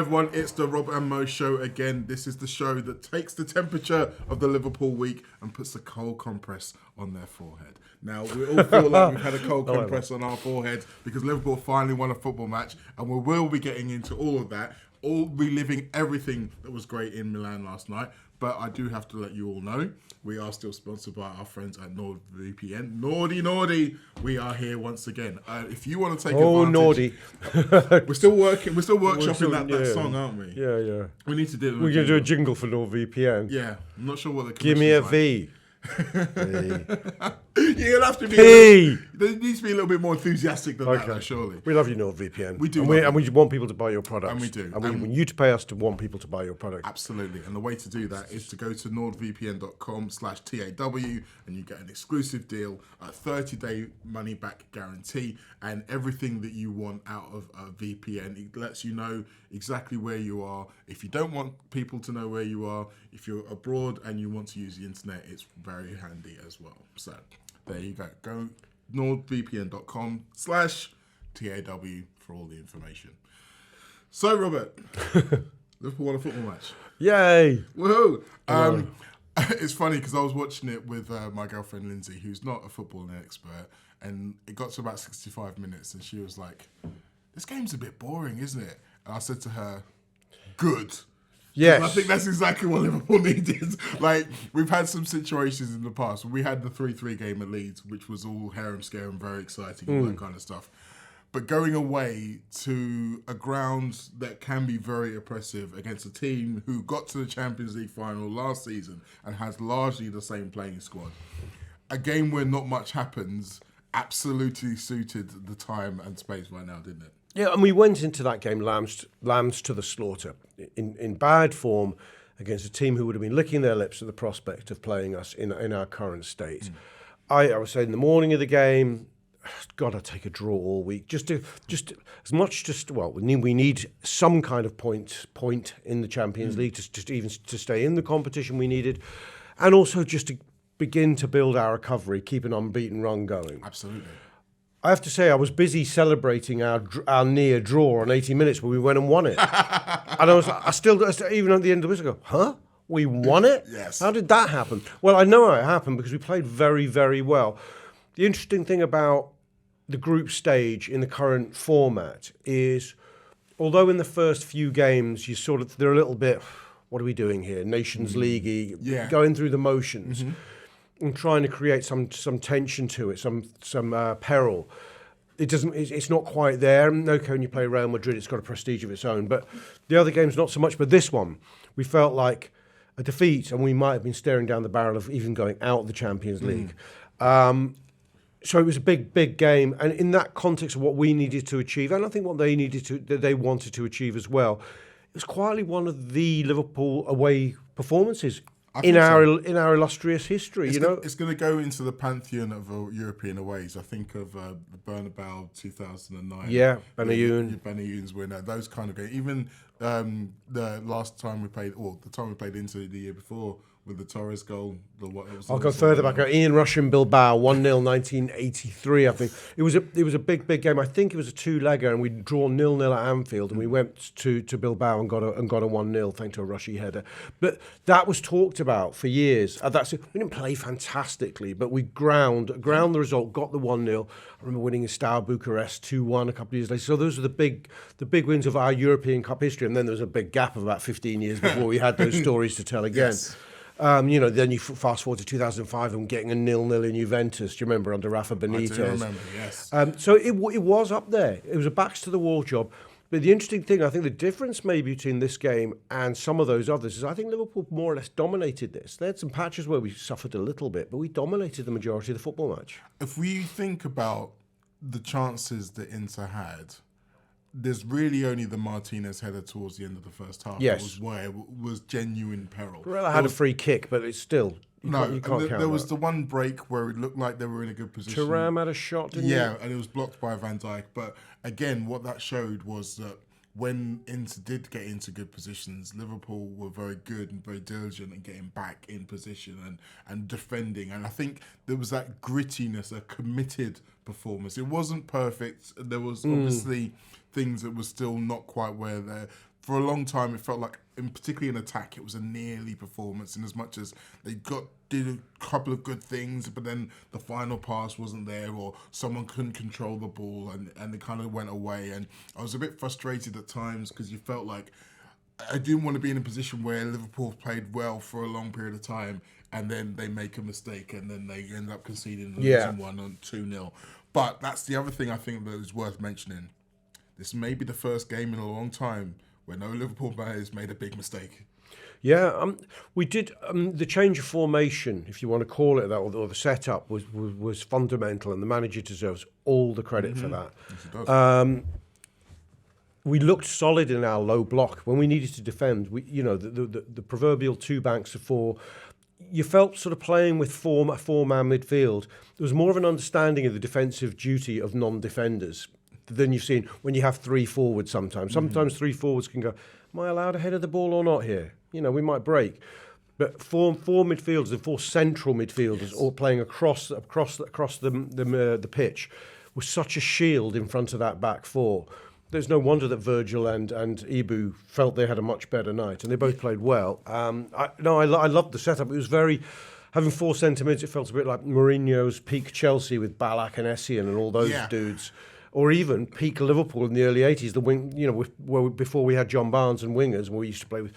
everyone. It's the Rob and Mo show again. This is the show that takes the temperature of the Liverpool week and puts a cold compress on their forehead. Now, we all feel like we've had a cold compress on our foreheads because Liverpool finally won a football match, and we will be getting into all of that, all reliving everything that was great in Milan last night. But I do have to let you all know, we are still sponsored by our friends at NordVPN. Naughty, we are here once again. If you want to take advantage... naughty. We're still workshopping that song, aren't we? Yeah. We need to do it. We're going to do a jingle for NordVPN. Yeah, I'm not sure what the Give me a like. V. You'll have to be. There needs to be a little bit more enthusiastic than that, though, surely. We love you, NordVPN. We do, and we want people to buy your products. And we do. And we want you to pay us to want people to buy your product. Absolutely. And the way to do that is to go to nordvpn.com/TAW and you get an exclusive deal, a 30-day money-back guarantee, and everything that you want out of a VPN. It lets you know exactly where you are. If you don't want people to know where you are, if you're abroad and you want to use the internet, it's very handy as well. So there you go. Go nordvpn.com/TAW for all the information. So, Robert, Liverpool won a football match. Yay! Woohoo! It's funny because I was watching it with my girlfriend Lindsay, who's not a footballing expert, and it got to about 65 minutes and she was like, this game's a bit boring, isn't it? And I said to her, good. Yes. I think that's exactly what Liverpool needed. Like, we've had some situations in the past. We had the 3-3 game at Leeds, which was all harem scare and very exciting, all that kind of stuff. But going away to a ground that can be very oppressive against a team who got to the Champions League final last season and has largely the same playing squad, a game where not much happens absolutely suited the time and space right now, didn't it? Yeah, and we went into that game lambs to the slaughter, in bad form against a team who would have been licking their lips at the prospect of playing us in our current state. I was saying in the morning of the game, God, I'd take a draw all week. We need some kind of point in the Champions League to stay in the competition we needed, and also just to begin to build our recovery, keep an unbeaten run going. Absolutely. I have to say, I was busy celebrating our near draw on 80 minutes where we went and won it. And I still, even at the end of the week, I go, huh? We won it? Yes. How did that happen? Well, I know how it happened because we played very, very well. The interesting thing about the group stage in the current format is, although in the first few games they're a little bit, what are we doing here? Nations League-y, going through the motions. And trying to create some tension to it, some peril. It's not quite there. Okay, when you play Real Madrid, it's got a prestige of its own. But the other games, not so much. But this one, we felt like a defeat, and we might have been staring down the barrel of even going out of the Champions League. So it was a big game, and in that context of what we needed to achieve, and I think what they wanted to achieve as well, it was quietly one of the Liverpool away performances in our illustrious history. It's going to go into the pantheon of European aways. I think of the Bernabeu 2009. Yeah, Benayoun's winner. Those kind of games. Even the last time we played, or the time we played into the year before with the Torres goal. I'll go further back. Ian Rush in Bilbao, 1-0, 1983. I think it was a big game. I think it was a two-legger, and we'd drawn 0-0 at Anfield, and we went to Bilbao and got a 1-0 thanks to a Rushy header. But that was talked about for years. We didn't play fantastically, but we ground the result, got the 1-0. I remember winning in Steaua Bucharest 2-1 a couple of years later. So those are the big wins of our European Cup history. And then there was a big gap of about 15 years before we had those stories to tell again. Yes. Then you fast forward to 2005 and getting a 0-0 in Juventus. Do you remember under Rafa Benitez? I do remember, yes. So it was up there. It was a backs to the wall job. But the interesting thing, I think the difference maybe between this game and some of those others is I think Liverpool more or less dominated this. They had some patches where we suffered a little bit, but we dominated the majority of the football match. If we think about the chances that Inter had, there's really only the Martinez header towards the end of the first half. Yes. That was where it was genuine peril. Barella had a free kick, but it's still... You can't count there was that. the one break where it looked like they were in a good position. Thuram had a shot, didn't he? Yeah, and it was blocked by Van Dijk. But again, what that showed was that when Inter did get into good positions, Liverpool were very good and very diligent in getting back in position and defending. And I think there was that grittiness, a committed performance. It wasn't perfect. There was obviously things that were still not quite where for a long time, it felt like, particularly in attack, it was a nearly performance in as much as they did a couple of good things, but then the final pass wasn't there, or someone couldn't control the ball, and it kind of went away. And I was a bit frustrated at times because you felt like I didn't want to be in a position where Liverpool played well for a long period of time, and then they make a mistake, and then they end up conceding and losing one on 2-0. But that's the other thing I think that is worth mentioning. This may be the first game in a long time where no Liverpool players made a big mistake. Yeah, we did the change of formation, if you want to call it that, or the setup was fundamental, and the manager deserves all the credit for that. Yes, it does. We looked solid in our low block when we needed to defend. The proverbial two banks of four. You felt sort of playing with a four-man midfield. There was more of an understanding of the defensive duty of non-defenders than you've seen when you have three forwards sometimes. Sometimes three forwards can go, am I allowed ahead of the ball or not here? We might break. But four midfielders and four central midfielders all playing across the pitch was such a shield in front of that back four. There's no wonder that Virgil and Ibu felt they had a much better night, and they both played well. I loved the setup. It was very... Having four centre mids, it felt a bit like Mourinho's peak Chelsea with Ballack and Essien and all those dudes. Or even peak Liverpool in the early 80s, the wing, before we had John Barnes and wingers, where we used to play with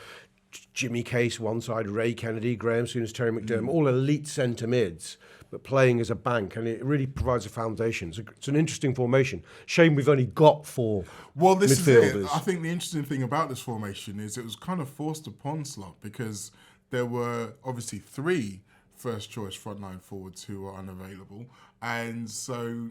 Jimmy Case one side, Ray Kennedy, Graham Souness, Terry McDermott, all elite centre mids, but playing as a bank, and it really provides a foundation. It's an interesting formation. Shame we've only got four midfielders. Is it. I think the interesting thing about this formation is it was kind of forced upon Slot, because there were obviously three first-choice frontline forwards who were unavailable, and so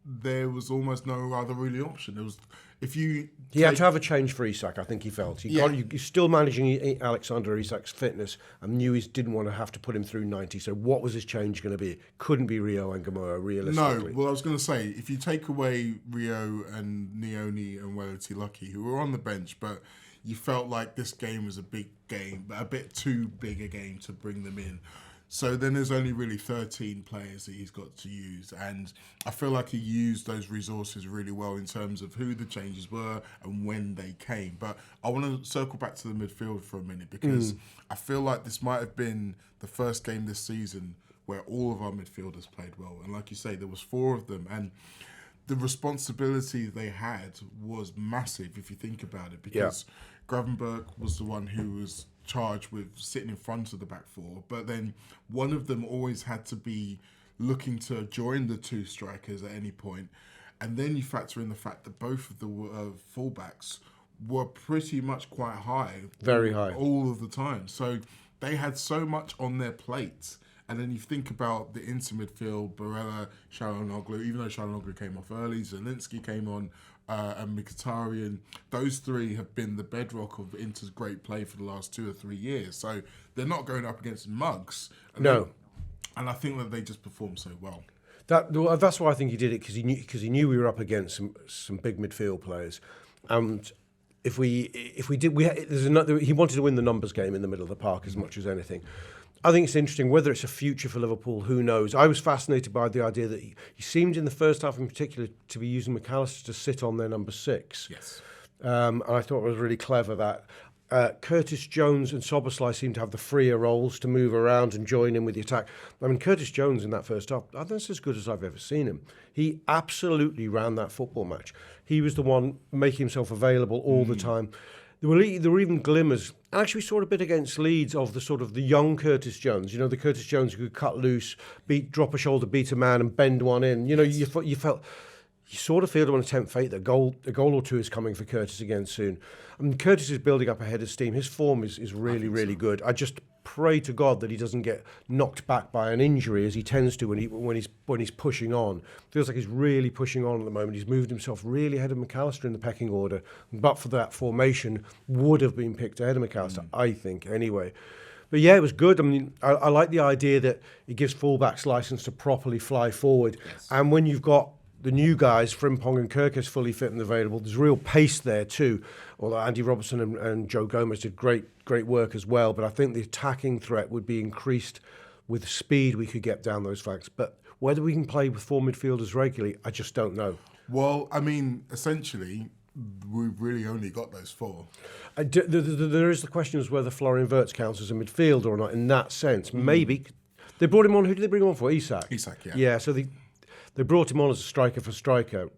there was almost no other really option. It was he had to have a change for Isak. I think he felt you're still managing Alexander Isak's fitness, and knew he didn't want to have to put him through 90. So what was his change going to be? Couldn't be Rio and Gamoa realistically. No. Well, I was going to say, if you take away Rio and Nioni and Welity Lucky, who were on the bench, but you felt like this game was a big game, but a bit too big a game to bring them in. So then there's only really 13 players that he's got to use. And I feel like he used those resources really well in terms of who the changes were and when they came. But I want to circle back to the midfield for a minute, because I feel like this might have been the first game this season where all of our midfielders played well. And like you say, there was four of them. And the responsibility they had was massive, if you think about it, because Gravenberch was the one who was charged with sitting in front of the back four, but then one of them always had to be looking to join the two strikers at any point. And then you factor in the fact that both of the fullbacks were pretty much quite high. Very high. All of the time. So they had so much on their plate. And then you think about the inter midfield, Barella, Çalhanoğlu, even though Çalhanoğlu came off early, Zielinski came on, and Mkhitaryan. Those three have been the bedrock of Inter's great play for the last 2 or 3 years. So they're not going up against mugs. And I think that they just performed so well. That's why I think he did it, because he knew we were up against some big midfield players, and if we did, he wanted to win the numbers game in the middle of the park as much as anything. I think it's interesting whether it's a future for Liverpool. Who knows? I was fascinated by the idea that he seemed in the first half in particular to be using McAllister to sit on their number 6. Yes, and I thought it was really clever that. Curtis Jones and Szoboszlai seem to have the freer roles to move around and join in with the attack. I mean, Curtis Jones in that first half, I think that's as good as I've ever seen him. He absolutely ran that football match. He was the one making himself available all the time. There were even glimmers. Actually, we saw a bit against Leeds of the sort of the young Curtis Jones. The Curtis Jones who could cut loose, drop a shoulder, beat a man, and bend one in. You felt. You sort of feel to want to tempt fate that a goal or two is coming for Curtis again soon. I mean, Curtis is building up a head of steam. His form is really, really good. I just pray to God that he doesn't get knocked back by an injury, as he tends to when he's pushing on. Feels like he's really pushing on at the moment. He's moved himself really ahead of McAllister in the pecking order. But for that formation, would have been picked ahead of McAllister, I think, anyway. But yeah, it was good. I mean, I like the idea that it gives fullbacks license to properly fly forward. Yes. And when you've got the new guys, Frimpong and Kirkus, fully fit and available, there's real pace there too. Although Andy Robertson and Joe Gomez did great work as well. But I think the attacking threat would be increased with the speed we could get down those flanks. But whether we can play with four midfielders regularly, I just don't know. Well, I mean, essentially, we've really only got those 4. There is the question as whether Florian Wirtz counts as a midfielder or not in that sense. Maybe. They brought him on. Who did they bring him on for? Isak. Isak, yeah. Yeah, so they brought him on as a striker for striker.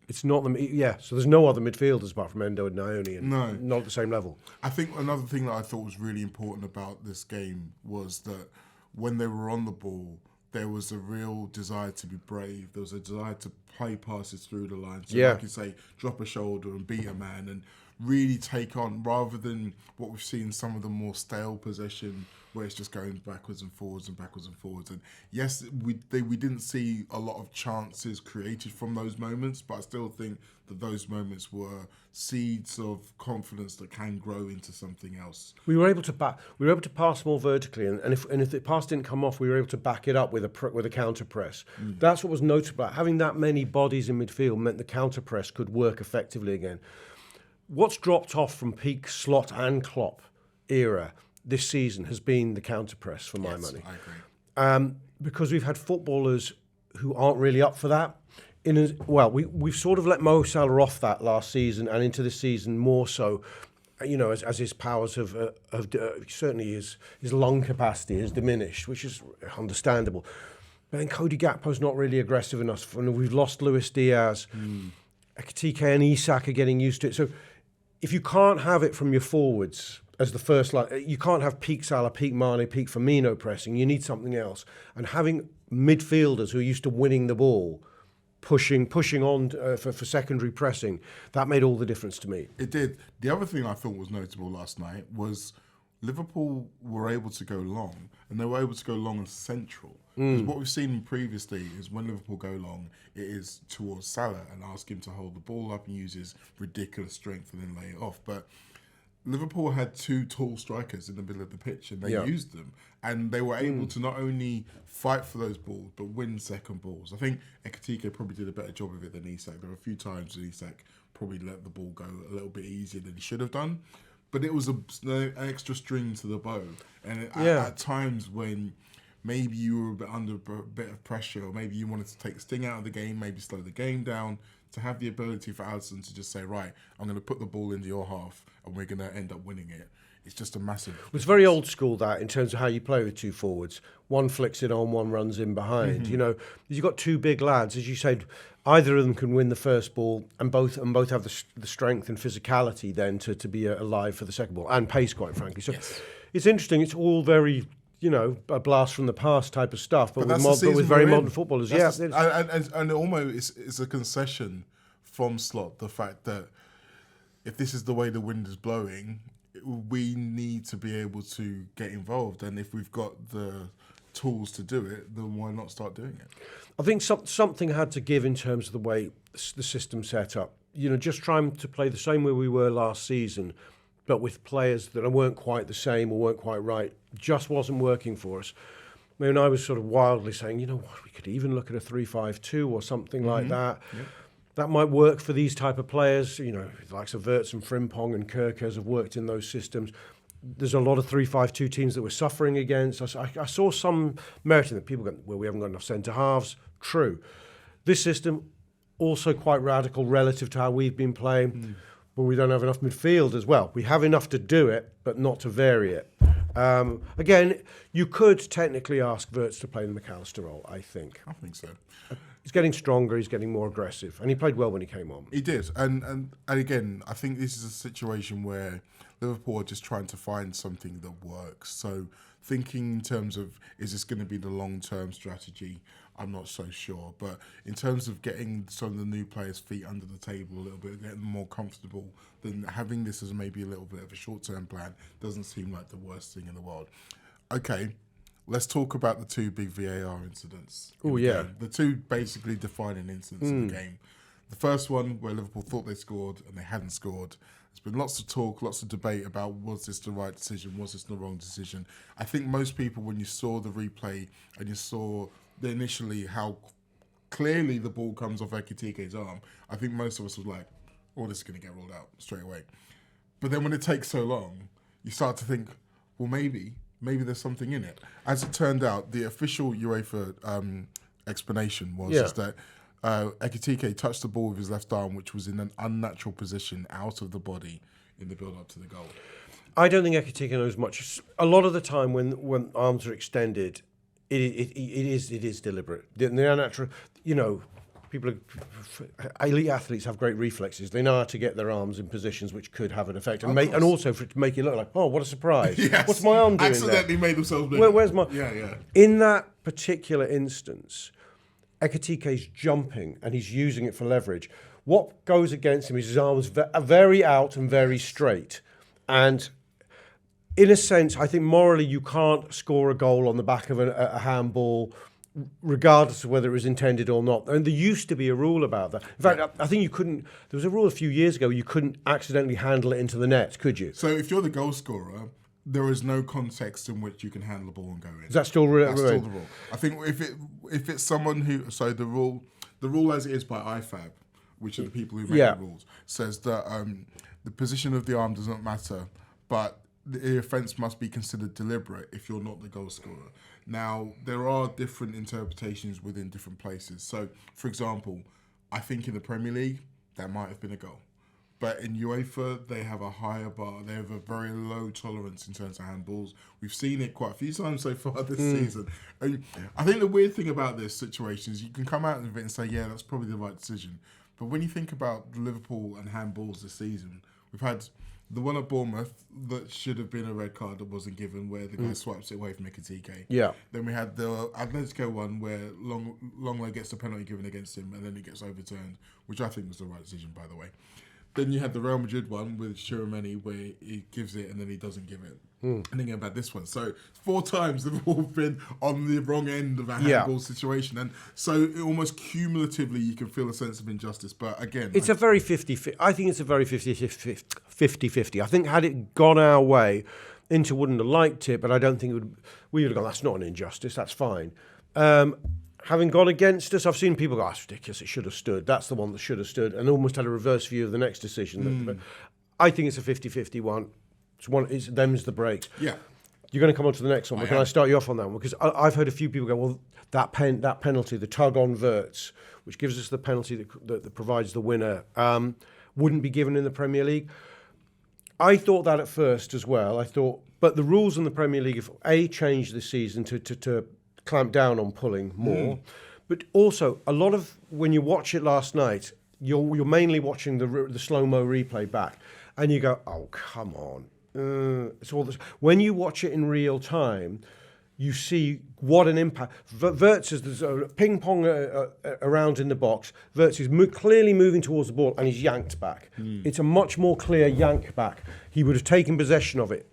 It's not them. Yeah, so there's no other midfielders apart from Endo and Naoni, and not at the same level. I think another thing that I thought was really important about this game was that when they were on the ball, there was a real desire to be brave. There was a desire to play passes through the line. So, like you say, drop a shoulder and beat a man and really take on, rather than what we've seen some of the more stale possession where it's just going backwards and forwards and backwards and forwards. And yes, we didn't see a lot of chances created from those moments, but I still think that those moments were seeds of confidence that can grow into something else. We were able to pass more vertically, and if the pass didn't come off, we were able to back it up with a counter press. That's what was notable. Having that many bodies in midfield meant the counter press could work effectively again. What's dropped off from peak Slot and Klopp era this season has been the counter press, for my money. I agree. Because we've had footballers who aren't really up for that. We've sort of let Mo Salah off that last season and into this season more so. As his powers have certainly his lung capacity has diminished, which is understandable. But then Cody Gakpo's not really aggressive enough, and we've lost Luis Diaz. Ekitike and Isak are getting used to it. So if you can't have it from your forwards as the first line, you can't have peak Salah, peak Mane, peak Firmino pressing. You need something else. And having midfielders who are used to winning the ball, pushing on for secondary pressing, that made all the difference to me. It did. The other thing I thought was notable last night was Liverpool were able to go long, and they were able to go long and central. Because what we've seen previously is when Liverpool go long, it is towards Salah and ask him to hold the ball up and use his ridiculous strength and then lay it off. But Liverpool had 2 tall strikers in the middle of the pitch, and they used them. And they were able to not only fight for those balls, but win second balls. I think Ekitike probably did a better job of it than Isak. There were a few times that Isak probably let the ball go a little bit easier than he should have done. But it was an extra string to the bow. And at times when maybe you were a bit under a bit of pressure, or maybe you wanted to take the sting out of the game, maybe slow the game down, to have the ability for Alisson to just say, right, I'm going to put the ball into your half and we're going to end up winning it. It's just a massive... It's very old school, that, in terms of how you play with 2 forwards. One flicks it on, one runs in behind. You've got 2 big lads. As you said, either of them can win the first ball, and both have the strength and physicality then to be alive for the second ball, and pace, quite frankly. So it's interesting. It's all very... a blast from the past type of stuff, but with very modern footballers. And almost it's a concession from Slot, the fact that if this is the way the wind is blowing, we need to be able to get involved. And if we've got the tools to do it, then why not start doing it? I think something had to give in terms of the way the system set up. Just trying to play the same way we were last season, but with players that weren't quite the same or weren't quite right, just wasn't working for us. I mean, I was sort of wildly saying, we could even look at a 3-5-2 or something like that. Yep. That might work for these type of players. The likes of Wirtz and Frimpong and Kerkers have worked in those systems. There's a lot of 3-5-2 teams that we're suffering against. I saw some merit in that. People go, well, we haven't got enough centre-halves. True. This system, also quite radical relative to how we've been playing. But we don't have enough midfield as well. We have enough to do it, but not to vary it. Again, you could technically ask Wirtz to play the McAllister role, I think. I think so. He's getting stronger, he's getting more aggressive, and he played well when he came on. He did. And again, I think this is a situation where Liverpool are just trying to find something that works. So thinking in terms of, is this going to be the long-term strategy? I'm not so sure. But in terms of getting some of the new players' feet under the table a little bit, getting them more comfortable, then having this as maybe a little bit of a short-term plan doesn't seem like the worst thing in the world. Okay, let's talk about the 2 big VAR incidents. Oh, yeah. The 2 basically defining incidents in the game. The first one where Liverpool thought they scored and they hadn't scored. There's been lots of talk, lots of debate about was this the right decision, was this the wrong decision. I think most people, when you saw the replay and you saw initially how clearly the ball comes off Ekitike's arm, I think most of us was like, oh, this is going to get ruled out straight away. But then when it takes so long, you start to think, well, maybe there's something in it. As it turned out, the official UEFA explanation was is that Ekitike touched the ball with his left arm, which was in an unnatural position out of the body in the build-up to the goal. I don't think Ekitike knows much. A lot of the time when arms are extended, it is deliberate. The unnatural, elite athletes have great reflexes. They know how to get their arms in positions which could have an effect, and also for it to make it look like, oh, what a surprise! Yes. What's my arm doing Accidentally there? made themselves bigger. Where's my? Yeah. In that particular instance, Ekitike's jumping and he's using it for leverage. What goes against him is his arms are very out and very straight, and in a sense, I think morally you can't score a goal on the back of a handball, regardless of whether it was intended or not. And there used to be a rule about that. In fact, I think you couldn't. There was a rule a few years ago. You couldn't accidentally handle it into the net, could you? So if you're the goal scorer, there is no context in which you can handle the ball and go in. Is that still That's still the rule. I think if it's someone who, so the rule as it is by IFAB, which are the people who make the rules, says that the position of the arm does not matter, but the offence must be considered deliberate if you're not the goal scorer. Now, there are different interpretations within different places. So, for example, I think in the Premier League, that might have been a goal. But in UEFA, they have a higher bar. They have a very low tolerance in terms of handballs. We've seen it quite a few times so far this season. And I think the weird thing about this situation is you can come out of it and say, yeah, that's probably the right decision. But when you think about Liverpool and handballs this season, we've had the one at Bournemouth that should have been a red card that wasn't given, where the guy swipes it away from Ekitike. Yeah. Then we had the Atletico one where Longley gets the penalty given against him and then it gets overturned, which I think was the right decision, by the way. Then you had the Real Madrid one with Tchouaméni where he gives it and then he doesn't give it. And then you about this one. So 4 times Liverpool have been on the wrong end of a handball situation. And so almost cumulatively you can feel a sense of injustice. But again... It's a very 50-50. I think it's a very 50-50. I think had it gone our way, Inter wouldn't have liked it, but I don't think we would have gone, that's not an injustice, that's fine. Having gone against us, I've seen people go, that's ridiculous, it should have stood. That's the one that should have stood, and almost had a reverse view of the next decision. But I think it's a 50-50 one. It's them's the break. Yeah. You're going to come on to the next one, but can I start you off on that one? Because I've heard a few people go, well, that penalty, the tug on Wirtz, which gives us the penalty that provides the winner, wouldn't be given in the Premier League. I thought that at first as well. But the rules in the Premier League have changed this season to clamp down on pulling more, but also a lot of when you watch it last night, you're mainly watching the slow-mo replay back, and you go, oh come on. It's all this. When you watch it in real time, you see what an impact. Wirtz is there's a ping pong around in the box. Wirtz is clearly moving towards the ball and he's yanked back. It's a much more clear yank back. He would have taken possession of it.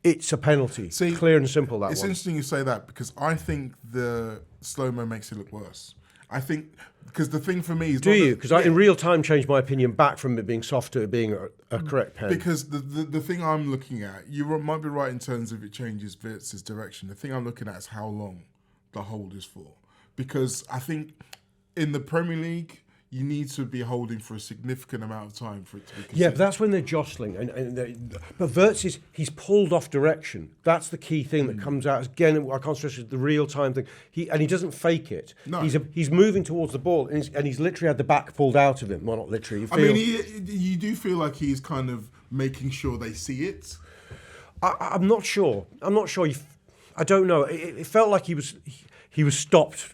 It's a penalty. See, clear and simple, that it's one. Interesting you say that because I think the slow-mo makes it look worse. I think, because the thing for me is... Do you? Because I in real time changed my opinion back from it being soft to it being a correct pen. Because the thing I'm looking at, you might be right in terms of it changes Wirtz's direction. The thing I'm looking at is how long the hold is for. Because I think in the Premier League, you need to be holding for a significant amount of time for it to be considered. Yeah, but that's when they're jostling. But Wirtz he's pulled off direction. That's the key thing that comes out. Again, I can't stress the real-time thing. He doesn't fake it. No. He's moving towards the ball, and he's literally had the back pulled out of him. Well, not literally. You do feel like he's kind of making sure they see it? I'm not sure. I don't know. It felt like he was stopped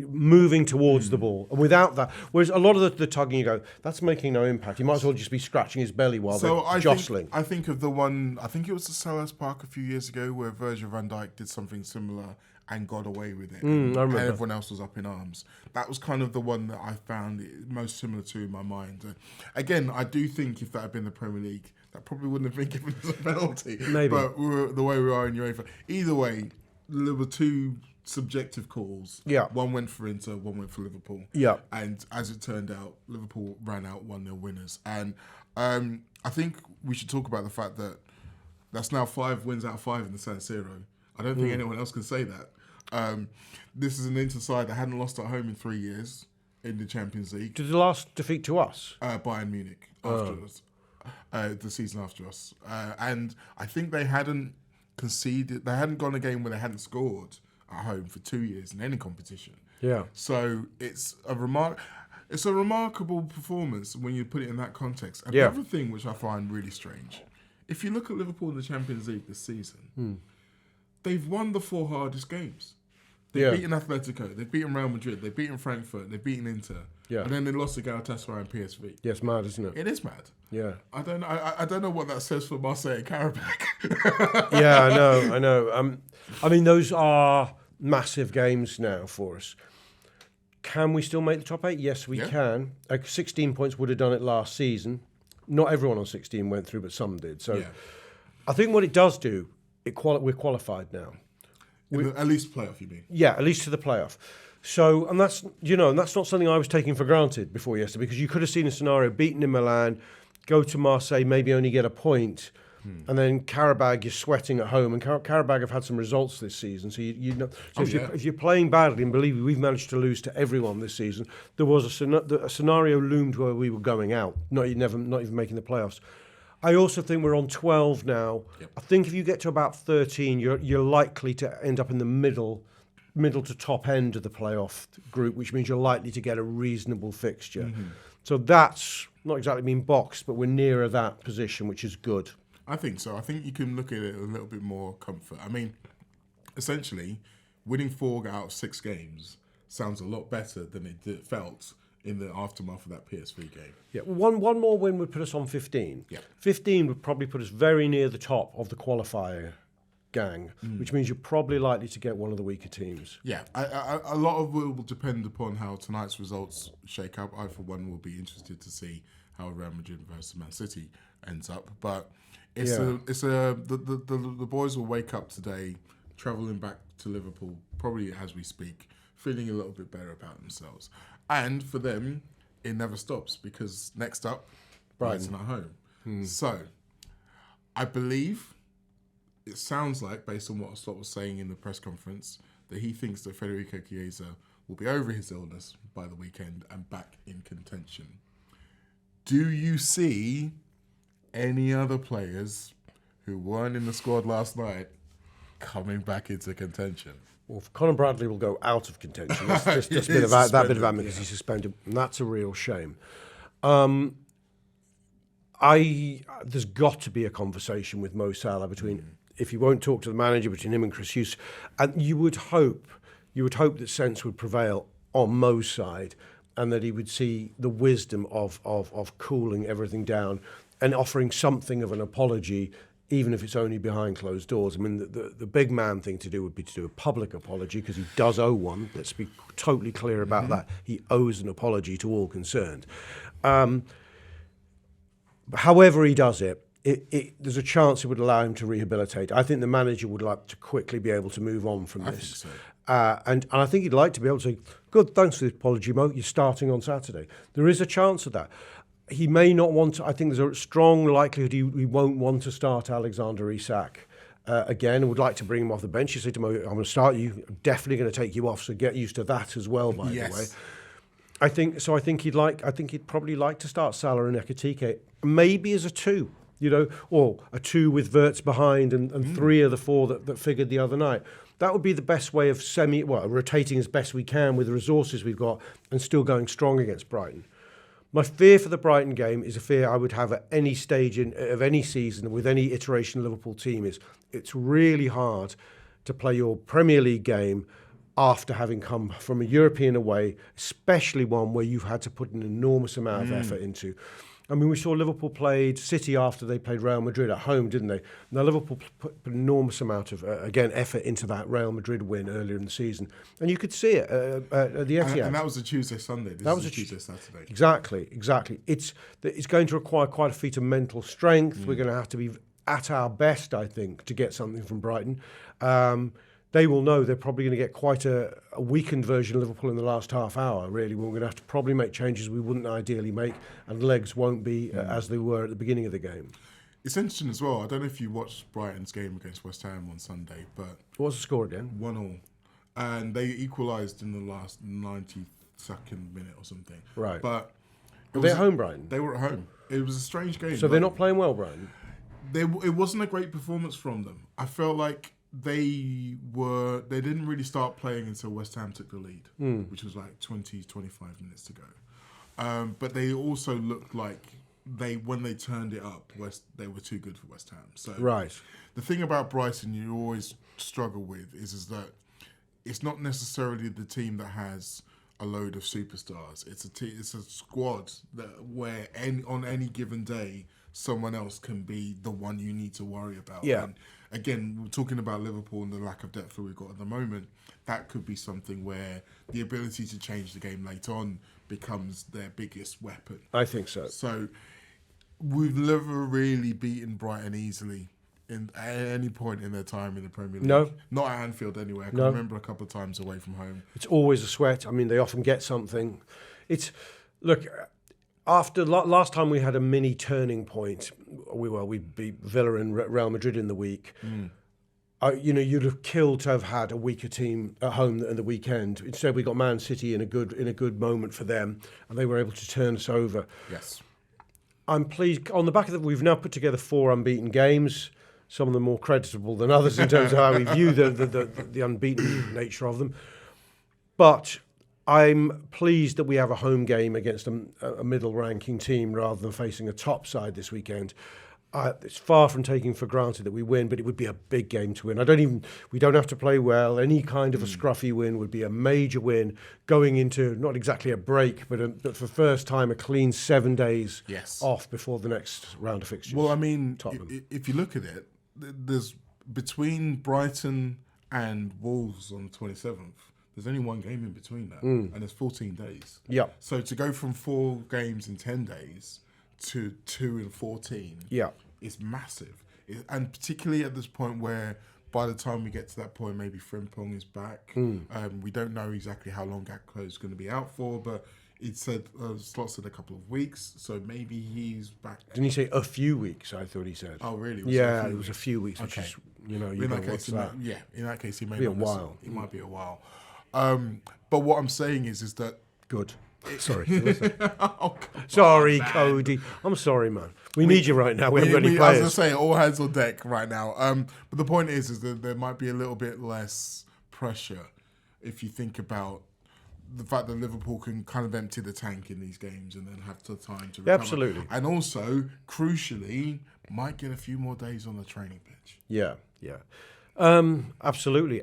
moving towards the ball, and without that, whereas a lot of the tugging, you go, that's making no impact. He might as well just be scratching his belly while they're jostling. I think of the one, I think it was the Selhurst Park a few years ago where Virgil van Dijk did something similar and got away with it. I remember. And everyone else was up in arms. That was kind of the one that I found it most similar to in my mind. Again, I do think if that had been the Premier League, that probably wouldn't have been given as a penalty. Maybe. But the way we are in UEFA. Either way, there were 2 subjective calls. Yeah. One went for Inter, one went for Liverpool. Yeah. And as it turned out, Liverpool ran out 1-0 winners. And I think we should talk about the fact that that's now 5 wins out of 5 in the San Siro. I don't think anyone else can say that. This is an Inter side that hadn't lost at home in 3 years in the Champions League. Did the last defeat to us? Bayern Munich after us. The season after us. And I think they hadn't conceded, they hadn't gone a game where they hadn't scored at home for 2 years in any competition. Yeah. So it's a remark. It's a remarkable performance when you put it in that context. And the other thing which I find really strange, if you look at Liverpool in the Champions League this season, they've won the 4 hardest games. They've beaten Atletico, they've beaten Real Madrid, they've beaten Frankfurt, they've beaten Inter, and then they lost to Galatasaray and PSV. Yeah, it's mad, isn't it? It is mad. Yeah. I don't know what that says for Marseille and Karabakh. Yeah, I know. I mean, those are massive games now for us. Can we still make the top 8? Yes, we can. 16 points would have done it last season. Not everyone on 16 went through, but some did. So I think what it does do, we're qualified now. At least playoff, you mean? Yeah, at least to the playoff. So, and that's not something I was taking for granted before yesterday, because you could have seen a scenario beaten in Milan, go to Marseille, maybe only get a point, and then Karabakh, you're sweating at home, and Karabakh have had some results this season. So if you're playing badly, and believe me, we've managed to lose to everyone this season. There was a scenario loomed where we were going out, not even making the playoffs. I also think we're on 12 now. Yep. I think if you get to about 13, you're likely to end up in the middle to top end of the playoff group, which means you're likely to get a reasonable fixture. So that's not exactly being boxed, but we're nearer that position, which is good. I think so. I think you can look at it a little bit more comfort. I mean, essentially, winning 4 out of 6 games sounds a lot better than it felt in the aftermath of that PSV game. Yeah, one more win would put us on 15. Yeah. 15 would probably put us very near the top of the qualifier gang, which means you're probably likely to get one of the weaker teams. Yeah, a lot of it will depend upon how tonight's results shake up. I, for one, will be interested to see how Real Madrid versus Man City ends up. But the boys will wake up today, travelling back to Liverpool, probably as we speak, feeling a little bit better about themselves. And for them, it never stops, because next up, Brighton at home. So, I believe, it sounds like, based on what Slot was saying in the press conference, that he thinks that Federico Chiesa will be over his illness by the weekend and back in contention. Do you see any other players who weren't in the squad last night coming back into contention? Well, Conor Bradley will go out of contention. That's just bit of that because he's suspended, and that's a real shame. There's got to be a conversation with Mo Salah between, if you won't talk to the manager, between him and Chris Hughes, and you would hope that sense would prevail on Mo's side, and that he would see the wisdom of cooling everything down and offering something of an apology, even if it's only behind closed doors. I mean, the big man thing to do would be to do a public apology, because he does owe one. Let's be totally clear about that. He owes an apology to all concerned. However he does it, there's a chance it would allow him to rehabilitate. I think the manager would like to quickly be able to move on from this. I think so. And I think he'd like to be able to say, good, thanks for the apology, Mo, you're starting on Saturday. There is a chance of that. He may not want to. I think there's a strong likelihood he won't want to start Alexander Isak again, and would like to bring him off the bench. He said to Mo, I'm going to start you, I'm definitely going to take you off, so get used to that as well, by the way. I think he'd probably like to start Salah and Ekitike, maybe as a 2, or a 2 with Wirtz behind and 3 of the 4 that figured the other night. That would be the best way of rotating as best we can with the resources we've got and still going strong against Brighton. My fear for the Brighton game is a fear I would have at any stage of any season with any iteration of Liverpool team. It's really hard to play your Premier League game after having come from a European away, especially one where you've had to put an enormous amount of effort into. I mean, we saw Liverpool played City after they played Real Madrid at home, didn't they? Now, Liverpool put an enormous amount of, effort into that Real Madrid win earlier in the season. And you could see it at the Etihad. And that was a Tuesday-Sunday. This is a Tuesday-Saturday. Exactly. It's going to require quite a feat of mental strength. We're going to have to be at our best, I think, to get something from Brighton. They will know they're probably going to get quite a weakened version of Liverpool in the last half hour, really. We're going to have to probably make changes we wouldn't ideally make, and legs won't be as they were at the beginning of the game. It's interesting as well. I don't know if you watched Brighton's game against West Ham on Sunday, but... What was the score again? 1-1. And they equalised in the last 92nd minute or something. Right. But... Were they at home, Brighton? They were at home. It was a strange game. So they're not playing well, Brighton? It wasn't a great performance from them. I felt like they didn't really start playing until West Ham took the lead, which was like 20, 25 minutes to go. But they also looked like when they turned it up, they were too good for West Ham. So Right. the thing about Brighton you always struggle with is that it's not necessarily the team that has a load of superstars. It's a squad where on any given day, someone else can be the one you need to worry about. Yeah. And again, we're talking about Liverpool and the lack of depth that we've got at the moment. That could be something where the ability to change the game late on becomes their biggest weapon. I think so. So we've never really beaten Brighton easily at any point in their time in the Premier League. No. Not at Anfield anyway. I can remember a couple of times away from home. It's always a sweat. I mean, they often get something. Look, after last time we had a mini turning point, we beat Villa and Real Madrid in the week. You'd have killed to have had a weaker team at home at the weekend. Instead, we got Man City in a good moment for them, and they were able to turn us over. Yes. I'm pleased. On the back of that, we've now put together 4 unbeaten games. Some of them more creditable than others in terms of how we view the unbeaten nature of them. But I'm pleased that we have a home game against a middle-ranking team rather than facing a top side this weekend. It's far from taking for granted that we win, but it would be a big game to win. We don't have to play well. Any kind of a scruffy win would be a major win going into not exactly a break, but for the first time a clean 7 days off before the next round of fixtures. Well, I mean, if you look at it, there's between Brighton and Wolves on the 27th, there's only one game in between that, and there's 14 days. Yeah. So to go from 4 games in 10 days to 2 in 14 is massive. And particularly at this point where by the time we get to that point, maybe Frimpong is back. We don't know exactly how long Gakpo is going to be out for, but it said Slot said a couple of weeks, so maybe he's back. Didn't he say a few weeks? I thought he said. Oh, really? It was a few weeks, which is, in that case, he may be a while. It might be a while. But what I'm saying is that good. Sorry. Sorry, Cody. I'm sorry, man. We need you right now. We haven't got any players. As I say, all hands on deck right now. But the point is that there might be a little bit less pressure if you think about the fact that Liverpool can kind of empty the tank in these games and then have the time to recover. Absolutely. And also, crucially, might get a few more days on the training pitch. Yeah. Absolutely.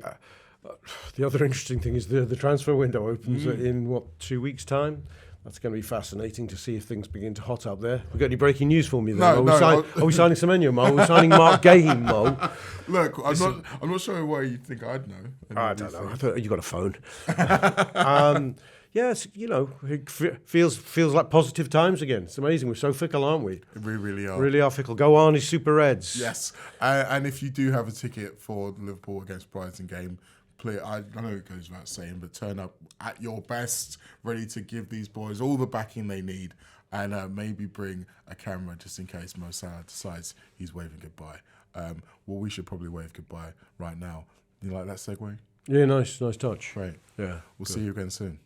The other interesting thing is the transfer window opens in 2 weeks' time. That's going to be fascinating to see if things begin to hot up there. We got any breaking news for me there? Are we signing Semenyo, Mo? Are we signing Mark Gahey, Mo? Look, I'm not sure why you think I'd know. I don't know. I thought you got a phone. Yes, it feels like positive times again. It's amazing. We're so fickle, aren't we? We really are. Really are fickle. Go on, his Super Reds. Yes, and if you do have a ticket for the Liverpool against Brighton game, I know it goes without saying, but turn up at your best, ready to give these boys all the backing they need, and maybe bring a camera just in case Mo Salah decides he's waving goodbye. We should probably wave goodbye right now. You like that segue? Yeah, nice touch. Great. Yeah. We'll see you again soon.